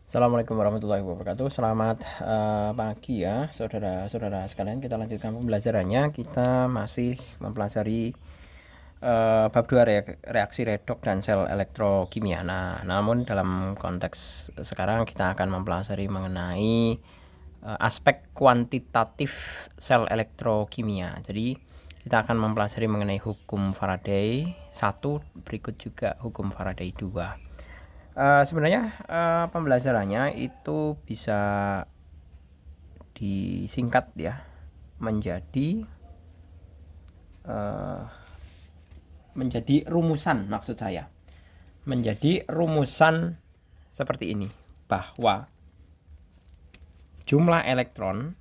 Assalamualaikum warahmatullahi wabarakatuh. Selamat pagi ya, saudara-saudara sekalian. Kita lanjutkan pembelajarannya. Kita masih mempelajari bab 2 reaksi redoks dan sel elektrokimia. Nah, namun dalam konteks sekarang kita akan mempelajari mengenai aspek kuantitatif sel elektrokimia. Jadi kita akan mempelajari mengenai hukum Faraday 1, berikut juga hukum Faraday 2. Sebenarnya pembelajarannya itu bisa disingkat ya menjadi rumusan, maksud saya menjadi rumusan seperti ini, bahwa jumlah elektron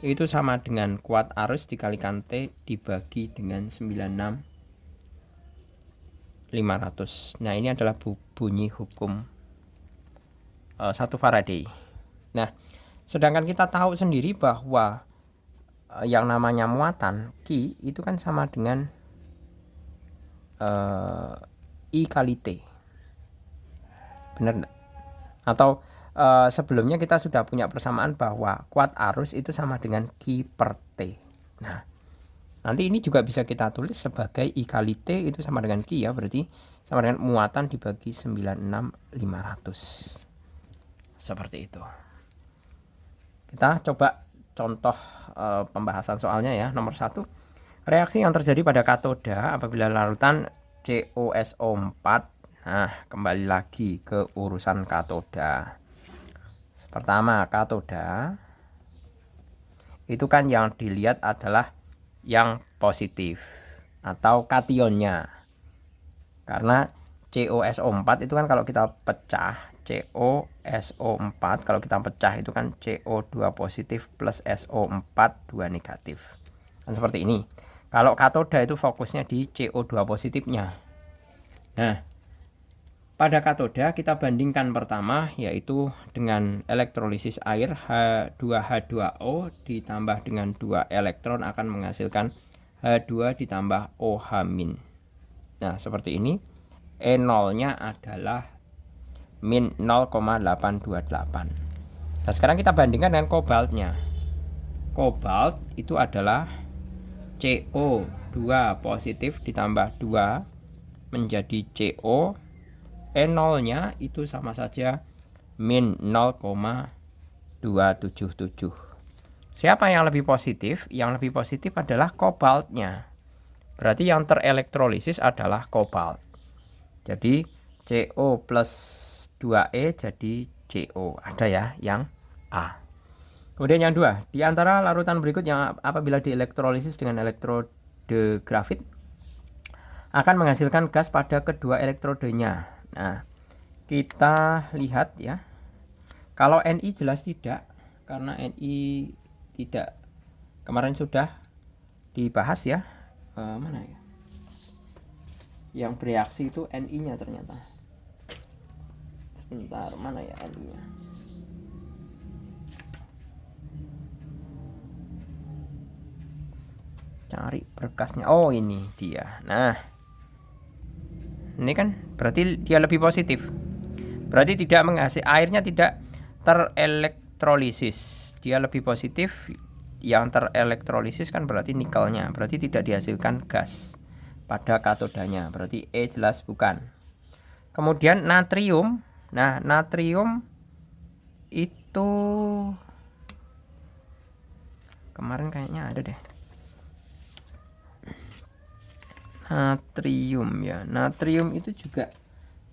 itu sama dengan kuat arus dikalikan T dibagi dengan 96.500. Nah, ini adalah bunyi hukum 1 Faraday. Nah, sedangkan kita tahu sendiri bahwa yang namanya muatan Q itu kan sama dengan I kali T. Benar enggak? Atau sebelumnya kita sudah punya persamaan bahwa kuat arus itu sama dengan Q per T. Nah, nanti ini juga bisa kita tulis sebagai I kali T itu sama dengan Q ya, berarti sama dengan muatan dibagi 96.500. Seperti itu. Kita coba contoh pembahasan soalnya ya. Nomor 1, reaksi yang terjadi pada katoda apabila larutan COSO4. Nah, kembali lagi ke urusan katoda. Pertama, katoda itu kan yang dilihat adalah yang positif atau kationnya. Karena COSO4 itu kan kalau kita pecah, COSO4 kalau kita pecah itu kan CO2 positif plus SO4 2 negatif. Kan seperti ini. Kalau katoda itu fokusnya di CO2 positifnya. Nah, pada katoda kita bandingkan pertama yaitu dengan elektrolisis air H2H2O ditambah dengan 2 elektron akan menghasilkan H2 ditambah OH-. Nah, seperti ini. E0-nya adalah min 0,828. Nah, sekarang kita bandingkan dengan kobaltnya. Kobalt itu adalah CO2 positif ditambah 2 menjadi CO. E0-nya itu sama saja min 0,277. Siapa yang lebih positif? Yang lebih positif adalah kobaltnya. Berarti yang terelektrolisis adalah kobalt. Jadi CO plus 2E jadi CO. Ada ya yang A. Kemudian yang 2, di antara larutan berikut yang apabila dielektrolisis dengan elektrode grafit akan menghasilkan gas pada kedua elektrodenya. Nah, kita lihat ya. Kalau Ni jelas tidak, karena Ni tidak, kemarin sudah dibahas ya. Mana ya? Yang bereaksi itu Ni-nya ternyata. Sebentar, mana ya Ni-nya? Cari berkasnya. Oh, ini dia. Nah, ini kan berarti dia lebih positif. Berarti tidak menghasilkan, airnya tidak terelektrolisis. Dia lebih positif. Yang terelektrolisis kan berarti nikelnya. Berarti tidak dihasilkan gas pada katodanya. Berarti E jelas bukan. Kemudian natrium. Nah, natrium itu kemarin kayaknya ada deh. Natrium ya. Natrium itu juga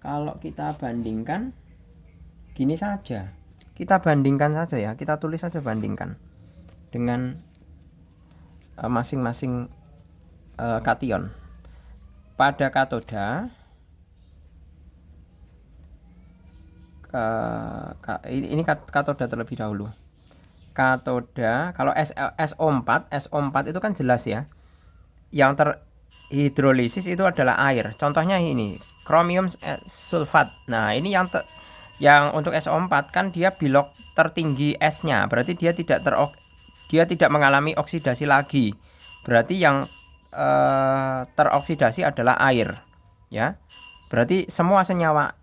kalau kita bandingkan gini saja. Kita bandingkan saja ya. Kita tulis saja bandingkan dengan masing-masing kation. Pada katoda ini katoda terlebih dahulu. Katoda kalau SO4 itu kan jelas ya. Yang terhidrolisis itu adalah air. Contohnya ini, kromium sulfat. Nah, ini yang untuk SO4 kan dia bilok tertinggi S-nya. Berarti dia tidak mengalami oksidasi lagi. Berarti yang teroksidasi adalah air, ya. Berarti semua senyawa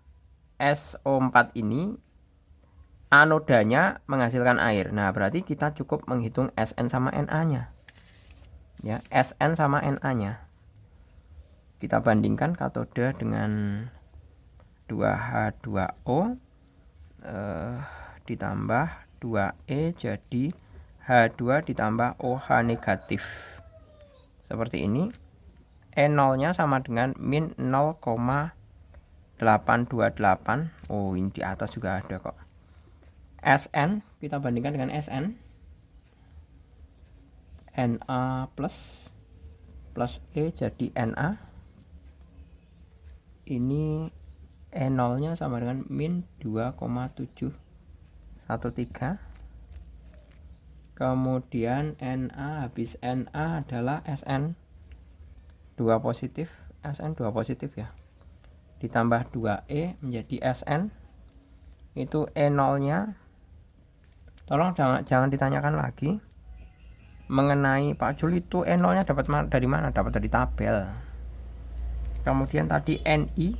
SO4 ini anodanya menghasilkan air. Nah, berarti kita cukup menghitung Sn sama Na-nya. Ya, Sn sama Na-nya. Kita bandingkan katoda dengan 2H2O ditambah 2E jadi H2 ditambah OH negatif. Seperti ini. E0-nya sama dengan min 0,828. Oh, ini di atas juga ada kok. Sn, kita bandingkan dengan Sn. Na plus E jadi Na. Ini E0-nya sama dengan min 2,713. Kemudian Na habis Na adalah Sn 2 positif, Sn 2 positif ya. Ditambah 2E menjadi Sn. Itu E0-nya. Tolong jangan ditanyakan lagi mengenai Pak Jul itu E0-nya dapat dari mana? Dapat dari tabel. Kemudian tadi Ni.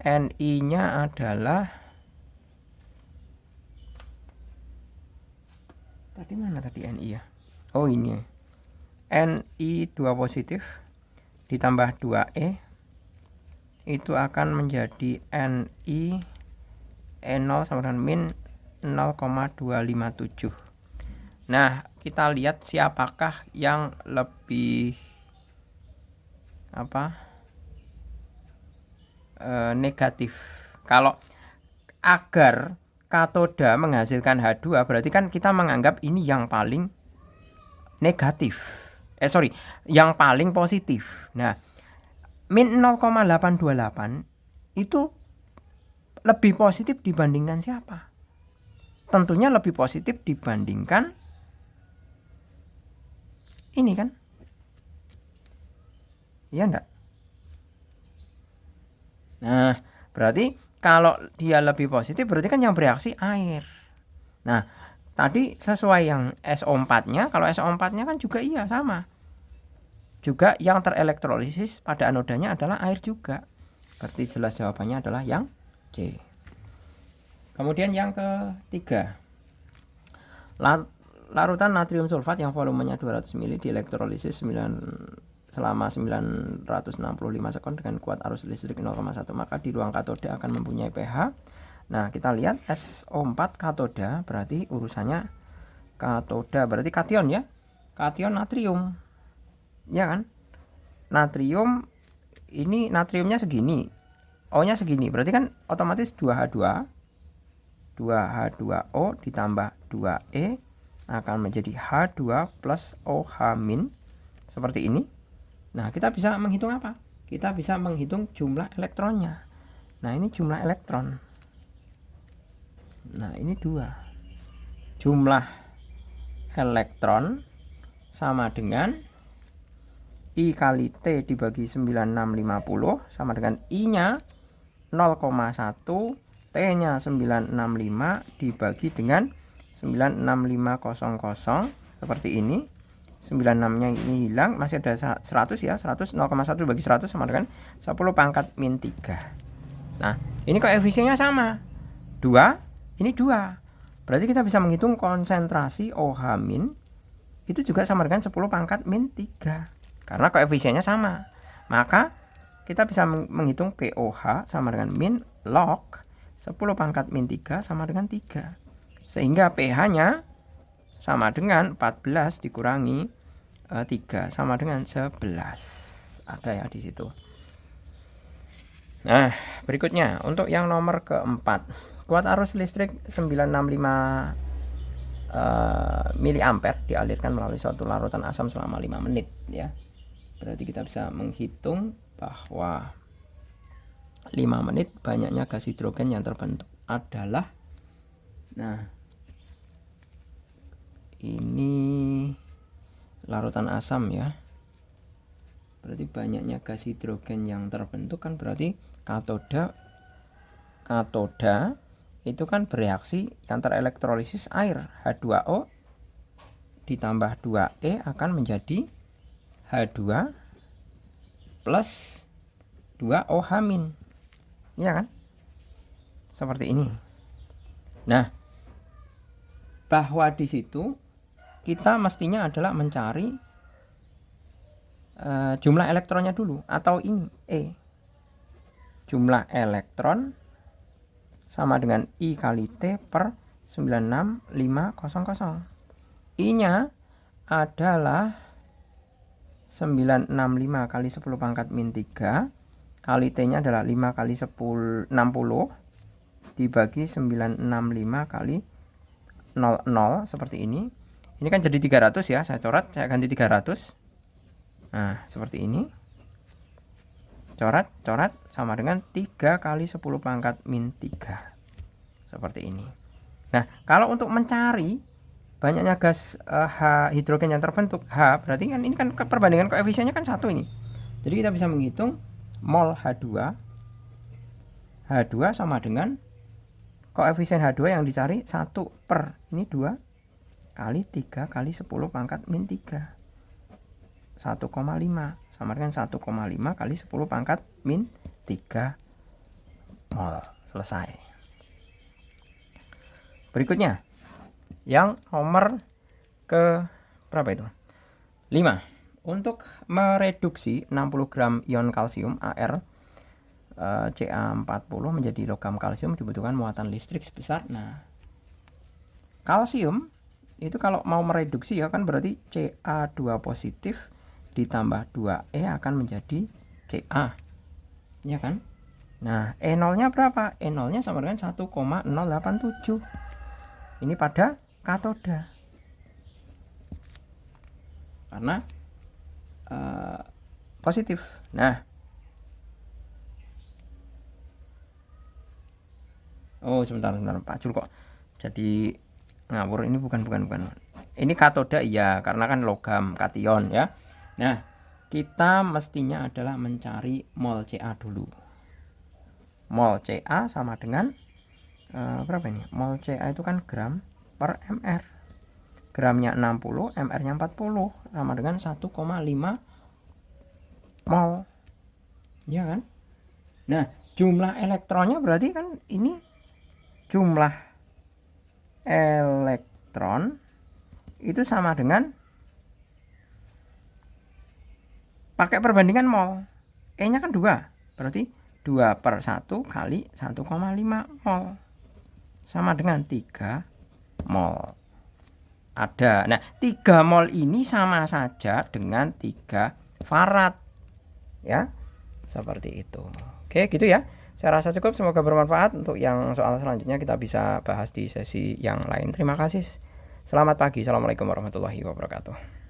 Ni-nya adalah tadi mana tadi Ni ya? Oh, ini. Ni 2 positif ditambah 2E itu akan menjadi Ni E0 sama dengan min 0,257. Nah, kita lihat siapakah yang lebih negatif. Kalau agar katoda menghasilkan H2 berarti kan kita menganggap ini yang paling negatif. Yang paling positif. Nah, min 0,828 itu lebih positif dibandingkan siapa? Tentunya lebih positif dibandingkan ini kan? Iya enggak? Nah, berarti kalau dia lebih positif berarti kan yang bereaksi air. Nah, tadi sesuai yang SO4-nya, kalau SO4-nya kan juga iya sama. Juga yang terelektrolisis pada anodanya adalah air juga. Berarti jelas jawabannya adalah yang C. Kemudian yang ketiga. Larutan natrium sulfat yang volumenya 200 ml dielektrolisis selama 965 sekon dengan kuat arus listrik 0,1, maka di ruang katoda akan mempunyai pH. Nah, kita lihat SO4 katoda berarti urusannya katoda berarti kation ya. Kation natrium. Ya kan? Natrium ini natriumnya segini. O-nya segini. Berarti kan otomatis 2H2O ditambah 2E akan menjadi H2 plus OH min seperti ini. Nah, kita bisa menghitung apa? Kita bisa menghitung jumlah elektronnya. Nah, ini jumlah elektron. Nah, ini 2. Jumlah elektron sama dengan I kali T dibagi 9650 sama dengan I-nya 0,1, T-nya 965 dibagi dengan 96500 seperti ini. 96-nya ini hilang, masih ada 100 ya. 100 0,1 bagi 100 sama dengan 10 pangkat min 3. Nah, ini koefisiennya sama. 2, ini 2. Berarti kita bisa menghitung konsentrasi OH min itu juga sama dengan 10 pangkat min 3. Karena koefisiennya sama. Maka kita bisa menghitung POH sama dengan min log 10 pangkat min 3 sama dengan 3. Sehingga pH-nya sama dengan 14 dikurangi 3 sama dengan 11. Ada ya di situ. Nah, berikutnya untuk yang nomor keempat. Kuat arus listrik 965 miliampere dialirkan melalui suatu larutan asam selama 5 menit ya. Berarti kita bisa menghitung bahwa 5 menit banyaknya gas hidrogen yang terbentuk adalah, nah, ini larutan asam ya. Berarti banyaknya gas hidrogen yang terbentuk kan berarti katoda itu kan bereaksi yang terelektrolisis air. H2O ditambah 2E akan menjadi H2 plus 2OH-. Iya kan? Seperti ini. Nah, bahwa di situ kita mestinya adalah mencari jumlah elektronnya dulu, atau ini E. Jumlah elektron sama dengan I kali T per 96500. I-nya adalah 965 kali 10 pangkat min 3 kali T-nya adalah 5 kali 60 dibagi 965 kali 00 seperti ini. Ini kan jadi 300 ya, saya coret, saya ganti 300. Nah, seperti ini. Coret sama dengan 3 kali 10 pangkat min 3. Seperti ini. Nah, kalau untuk mencari banyaknya gas H hidrogen yang terbentuk H, berarti kan ini kan perbandingan koefisiennya kan 1 ini. Jadi kita bisa menghitung mol H2 sama dengan koefisien H2 yang dicari 1 per ini 2 kali 3 kali 10 pangkat min 3. 1,5 sama dengan 1,5 kali 10 pangkat min 3 mol. Selesai. Berikutnya yang nomor ke berapa itu? 5. Untuk mereduksi 60 gram ion kalsium Ar Ca40 menjadi logam kalsium dibutuhkan muatan listrik sebesar. Nah, kalsium itu kalau mau mereduksi ya kan berarti Ca2 positif ditambah 2E akan menjadi Ca. Ya kan? Nah, E0-nya berapa? E0-nya sama dengan 1,087. Ini pada katoda. Karena positif. Nah. Oh, sebentar Pak Jul kok jadi ngawur. Ini bukan. Ini katoda iya, karena kan logam kation ya. Nah, kita mestinya adalah mencari mol Ca dulu. Mol Ca sama dengan berapa ini? Mol Ca itu kan gram per mr. Gramnya 60, mr-nya 40 sama dengan 1,5 mol. Ya kan? Nah, jumlah elektronnya berarti kan ini jumlah elektron itu sama dengan pakai perbandingan mol. E-nya kan 2. Berarti 2 per 1 kali 1,5 mol. Sama dengan 3 mol. Ada. Nah, 3 mol ini sama saja dengan 3 farad. Ya. Seperti itu. Oke, gitu ya. Saya rasa cukup, semoga bermanfaat. Untuk yang soal selanjutnya kita bisa bahas di sesi yang lain. Terima kasih. Selamat pagi. Assalamualaikum warahmatullahi wabarakatuh.